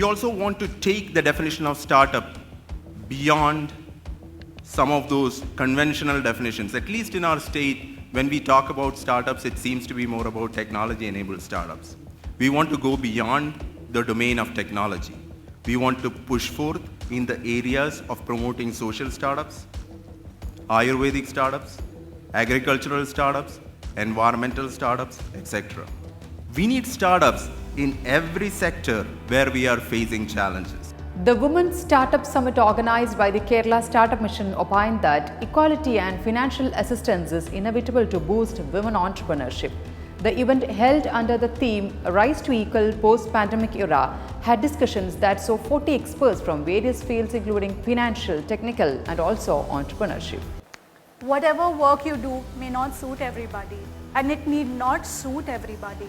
We also want to take the definition of startup beyond some of those conventional definitions. At least in our state, when we talk about startups, it seems to be more about technology-enabled startups. We want to go beyond the domain of technology. We want to push forth in the areas of promoting social startups, Ayurvedic startups, agricultural startups, environmental startups, etc. We need startups in every sector where we are facing challenges. The Women's Startup Summit organized by the Kerala Startup Mission opined that equality and financial assistance is inevitable to boost women entrepreneurship. The event, held under the theme Rise to Equal Post-Pandemic Era, had discussions that saw 40 experts from various fields including financial, technical and also entrepreneurship. Whatever work you do may not suit everybody, and it need not suit everybody.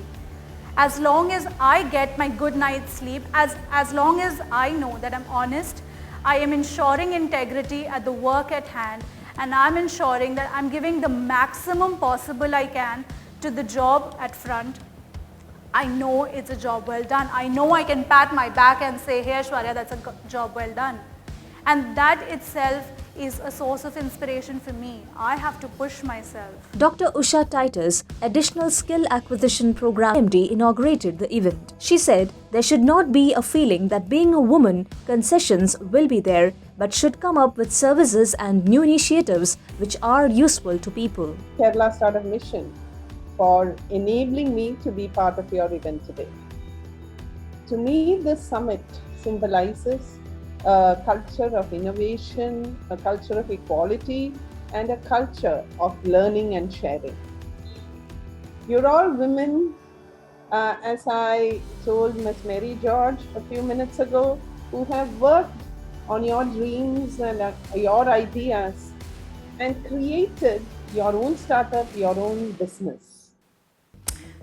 As long as I get my good night's sleep, as long as I know that I'm honest, I am ensuring integrity at the work at hand, and I'm ensuring that I'm giving the maximum possible I can to the job at front, I know it's a job well done. I know I can pat my back and say, hey Aishwarya, that's a job well done. And that itself is a source of inspiration for me. I have to push myself. Dr. Usha Titus, Additional Skill Acquisition Program MD, inaugurated the event. She said there should not be a feeling that being a woman, concessions will be there, but should come up with services and new initiatives which are useful to people. Kerala Startup Mission for enabling me to be part of your event today. To me, this summit symbolizes a culture of innovation, a culture of equality, and a culture of learning and sharing. You're all women, as I told Ms. Mary George a few minutes ago, who have worked on your dreams and your ideas and created your own startup, your own business.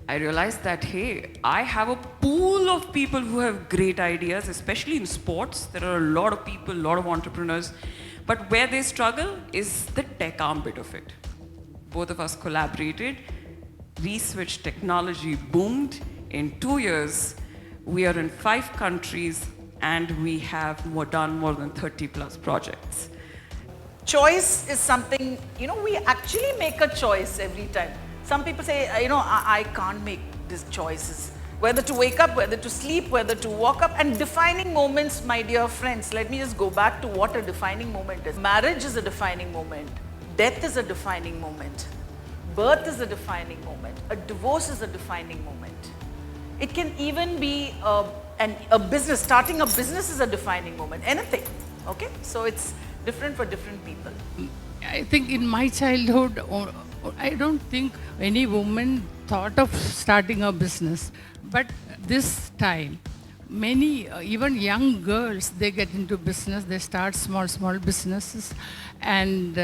I realized that, hey, I have a pool of people who have great ideas, especially in sports. There are a lot of people, a lot of entrepreneurs, but where they struggle is the tech arm bit of it. Both of us collaborated, we switched, technology boomed. In 2 years, we are in 5 countries and we have done more than 30 plus projects. Choice is something, we actually make a choice every time. Some people say, I can't make these choices. Whether to wake up, whether to sleep, whether to walk up. And defining moments, my dear friends, let me just go back to what a defining moment is. Marriage is a defining moment. Death is a defining moment. Birth is a defining moment. A divorce is a defining moment. It can even be a business. Starting a business is a defining moment. Anything, okay? So it's different for different people. I think in my childhood, I don't think any woman thought of starting a business. But this time, many, even young girls, they get into business, they start small businesses. And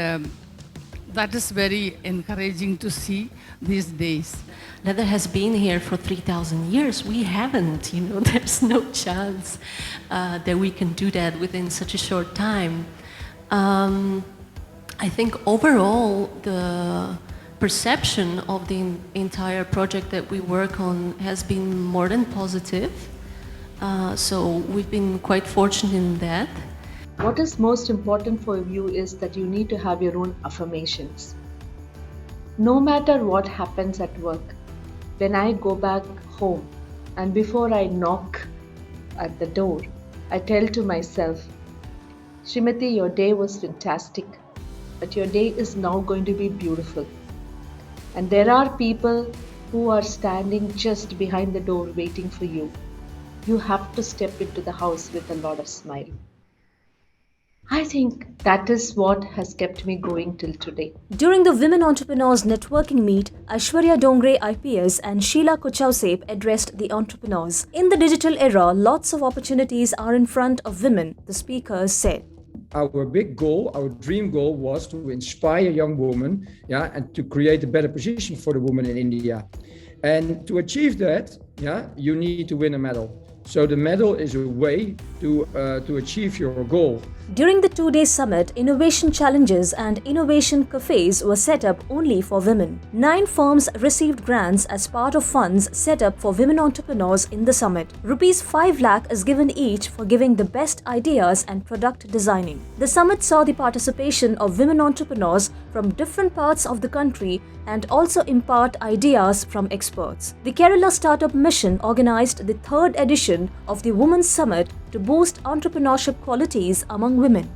that is very encouraging to see these days. Leather has been here for 3,000 years. We haven't, there's no chance that we can do that within such a short time. I think overall, the perception of the entire project that we work on has been more than positive. So we've been quite fortunate in that. What is most important for you is that you need to have your own affirmations. No matter what happens at work, when I go back home and before I knock at the door, I tell to myself, Srimati, your day was fantastic, but your day is now going to be beautiful. And there are people who are standing just behind the door waiting for you. You have to step into the house with a lot of smile. I think that is what has kept me going till today. During the Women Entrepreneurs Networking Meet, Aishwarya Dongre IPS and Sheila Kuchausep addressed the entrepreneurs. In the digital era, lots of opportunities are in front of women, the speakers said. Our big goal, our dream goal was to inspire young women, and to create a better position for the women in India. And to achieve that, you need to win a medal. So the medal is a way to achieve your goal. During the two-day summit, innovation challenges and innovation cafes were set up only for women. 9 firms received grants as part of funds set up for women entrepreneurs in the summit. Rupees 5 lakh is given each for giving the best ideas and product designing. The summit saw the participation of women entrepreneurs from different parts of the country and also impart ideas from experts. The Kerala Startup Mission organized the 3rd edition of the Women's Summit to boost entrepreneurship qualities among women.